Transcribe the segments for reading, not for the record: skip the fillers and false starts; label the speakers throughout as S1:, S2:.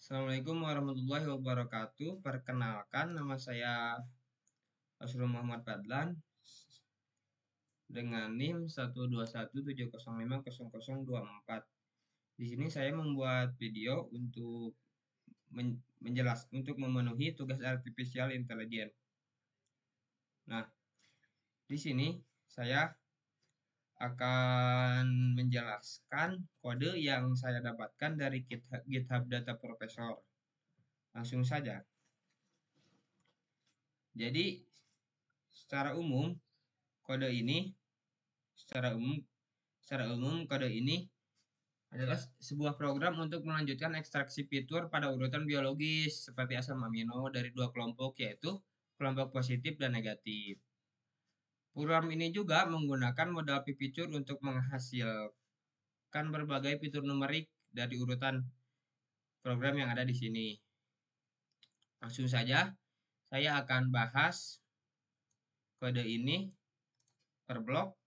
S1: Assalamualaikum warahmatullahi wabarakatuh. Perkenalkan, nama saya Asrul Muhammad Fadlan dengan NIM 12170500024. Di sini saya membuat video untuk untuk memenuhi tugas artificial intelligence. Nah, di sini saya akan menjelaskan kode yang saya dapatkan dari GitHub Data Professor. Langsung saja. Jadi, secara umum kode ini adalah sebuah program untuk melanjutkan ekstraksi fitur pada urutan biologis seperti asam amino dari dua kelompok, yaitu kelompok positif dan negatif. Program ini juga menggunakan modal pipicure untuk menghasilkan berbagai fitur numerik dari urutan program yang ada di sini. Langsung saja, saya akan bahas kode ini per blok.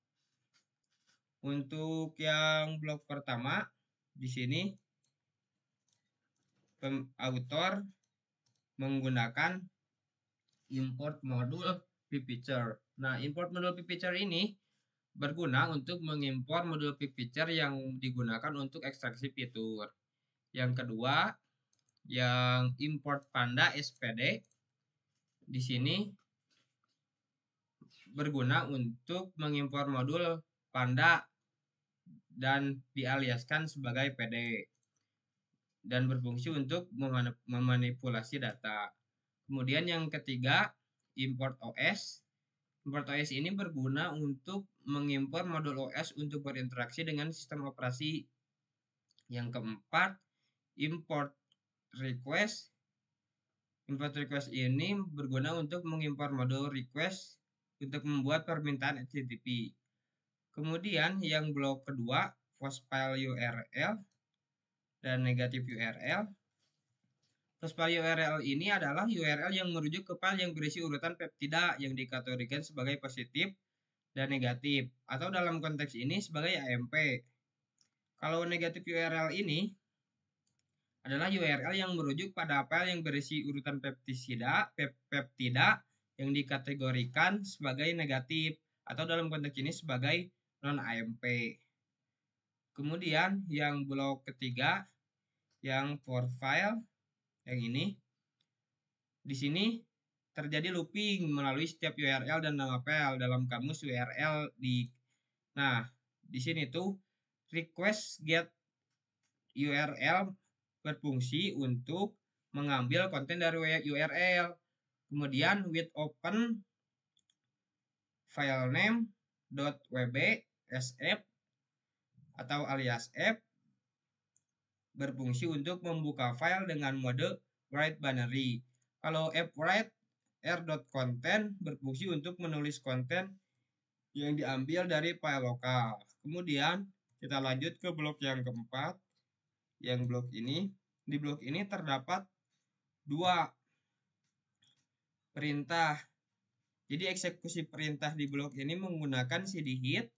S1: Untuk yang blok pertama, di sini author menggunakan import modul pipicture. Nah, import modul pipicture ini berguna untuk mengimpor modul pipicture yang digunakan untuk ekstraksi fitur. Yang kedua, yang import panda SPD di sini berguna untuk mengimpor modul panda dan dialiaskan sebagai PD dan berfungsi untuk memanipulasi data. Kemudian yang ketiga, import OS. Import OS ini berguna untuk mengimpor modul OS untuk berinteraksi dengan sistem operasi. Yang keempat, import request. Import request ini berguna untuk mengimpor modul request untuk membuat permintaan HTTP. Kemudian yang blok kedua, post file URL dan negatif URL. Post file URL ini adalah URL yang merujuk ke file yang berisi urutan peptida yang dikategorikan sebagai positif dan negatif, atau dalam konteks ini sebagai AMP. Kalau negatif URL ini adalah URL yang merujuk pada file yang berisi urutan peptida yang dikategorikan sebagai negatif, atau dalam konteks ini sebagai non-AMP. Kemudian yang blok ketiga, yang for file, yang ini, di sini terjadi looping melalui setiap URL dan nama file dalam kamus URL Nah, di sini tuh request get URL berfungsi untuk mengambil konten dari URL. Kemudian with open file name .wb sf atau alias f berfungsi untuk membuka file dengan mode write binary. Kalau fwrite r.content berfungsi untuk menulis konten yang diambil dari file lokal. Kemudian kita lanjut ke blok yang keempat, yang blok ini. Di blok ini terdapat dua perintah. Jadi eksekusi perintah di blok ini menggunakan cdhit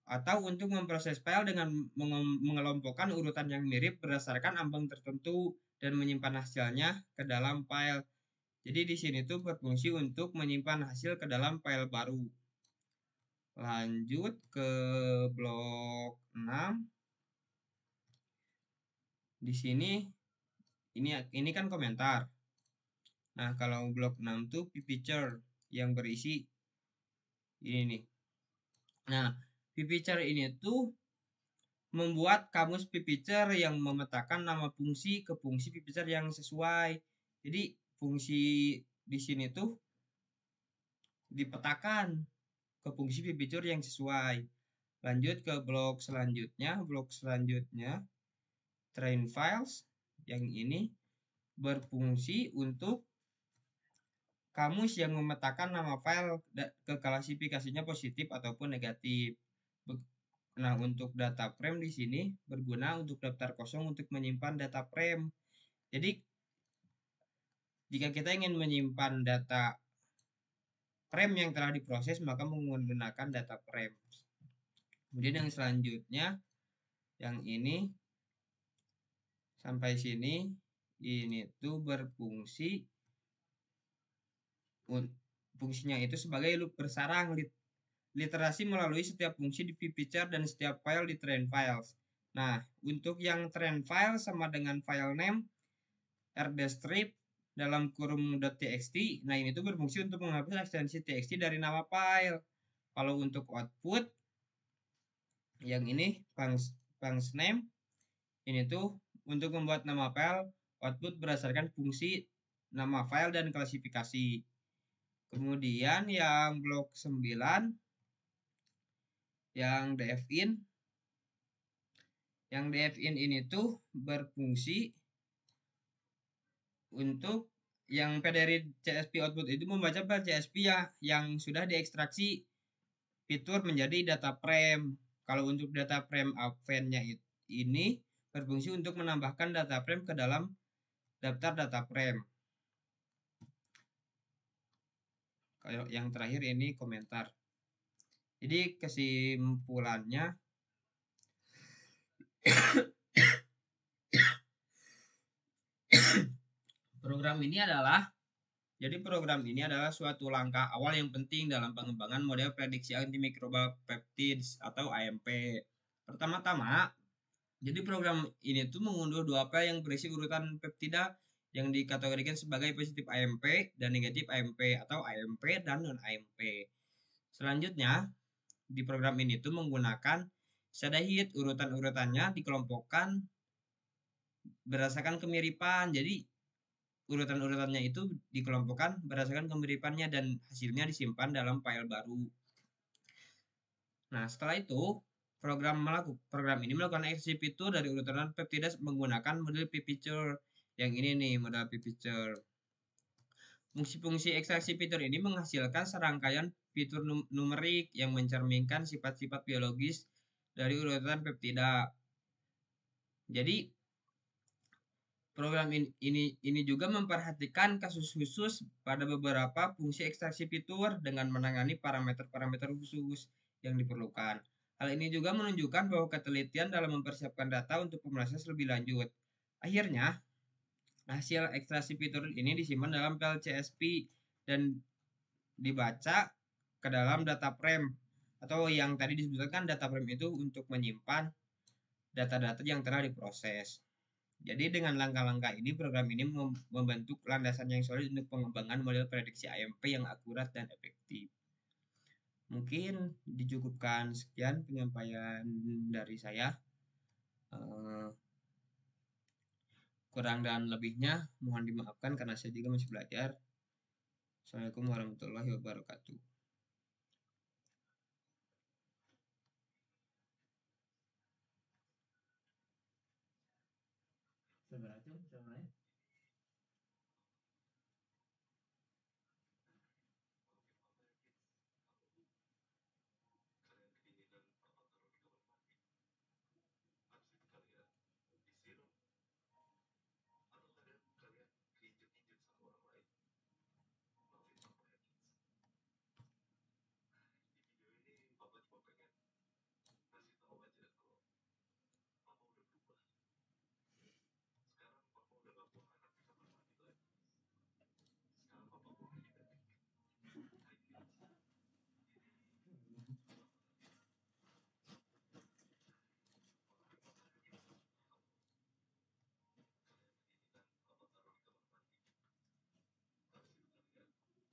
S1: atau untuk memproses file dengan mengelompokkan urutan yang mirip berdasarkan ambang tertentu dan menyimpan hasilnya ke dalam file. Jadi di sini tuh berfungsi untuk menyimpan hasil ke dalam file baru. Lanjut ke blok 6. Di sini ini kan komentar. Nah, kalau blok 6 tuh picture yang berisi ini nih. Nah, picture ini tuh membuat kamus picture yang memetakan nama fungsi ke fungsi picture yang sesuai. Jadi fungsi di sini tuh dipetakan ke fungsi picture yang sesuai. Lanjut ke blok selanjutnya train files yang ini berfungsi untuk kamus yang memetakan nama file ke klasifikasinya positif ataupun negatif. Nah, untuk data frame di sini berguna untuk daftar kosong untuk menyimpan data frame. Jadi, jika kita ingin menyimpan data frame yang telah diproses, maka menggunakan data frame. Kemudian yang selanjutnya, yang ini sampai sini, ini tuh berfungsi fungsinya itu sebagai loop bersarang literasi melalui setiap fungsi di pipicture dan setiap file di train files. Nah, untuk yang train file sama dengan file name rdstrip dalam kurung .txt. Nah, ini tuh berfungsi untuk menghapus ekstensi txt dari nama file. Kalau untuk output yang ini funcs name ini tuh untuk membuat nama file output berdasarkan fungsi nama file dan klasifikasi. Kemudian yang blok 9 yang dfin ini tuh berfungsi untuk yang dari CSP output itu membaca file CSP ya yang sudah diekstraksi fitur menjadi data frame. Kalau untuk data frame append-nya ini berfungsi untuk menambahkan data frame ke dalam daftar data frame. Kalau yang terakhir ini komentar. Jadi kesimpulannya program ini adalah suatu langkah awal yang penting dalam pengembangan model prediksi antimikroba peptides atau AMP. Pertama-tama, jadi program ini tuh mengunduh dua file yang berisi urutan peptida yang dikategorikan sebagai positif AMP dan negatif AMP atau AMP dan non-AMP. Selanjutnya, di program ini tuh menggunakan shadahid, urutan-urutannya dikelompokkan berdasarkan kemiripan. Jadi urutan-urutannya itu dikelompokkan berdasarkan kemiripannya dan hasilnya disimpan dalam file baru. Nah, setelah itu program ini melakukan ekstraksi fitur dari urutan peptida menggunakan model pipicture. Yang ini nih, model pipicture. Fungsi-fungsi ekstraksi fitur ini menghasilkan serangkaian fitur numerik yang mencerminkan sifat-sifat biologis dari urutan peptida. Jadi program ini juga memperhatikan kasus khusus pada beberapa fungsi ekstraksi fitur dengan menangani parameter-parameter khusus yang diperlukan. Hal ini juga menunjukkan bahwa ketelitian dalam mempersiapkan data untuk pemrosesan lebih lanjut. Akhirnya, hasil ekstraksi fitur ini disimpan dalam file CSP dan dibaca ke dalam data frame atau yang tadi disebutkan data frame itu untuk menyimpan data-data yang telah diproses. Jadi dengan langkah-langkah ini program ini membentuk landasan yang solid untuk pengembangan model prediksi AMP yang akurat dan efektif. Mungkin dicukupkan sekian penyampaian dari saya. Kurang dan lebihnya mohon dimaafkan karena saya juga masih belajar. Assalamualaikum warahmatullahi wabarakatuh. Sebenarnya